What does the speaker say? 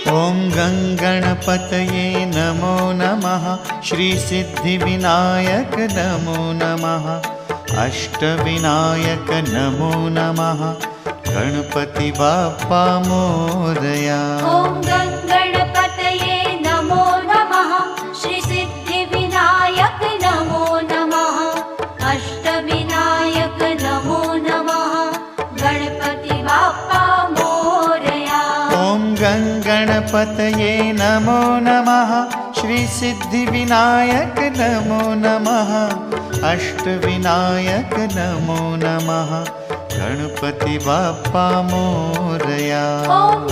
ॐ गणपतये नमो नमः। श्रीसिद्धिविनायक नमो नमः। अष्टविनायक नमो नमः। गणपति बाप्पा मोरया। ॐ गणपतये नमो नमः। श्रीसिद्धिविनायक नमो नमः। अष्टविनायक नमो नमः। गणपति बाप्पा मोरया। ॐ गणपतये नमो नमः। श्रीसिद्धिविनायक नमो नमः। अष्टविनायक नमो नमः। गणपति बाप्पा मोरया। ॐ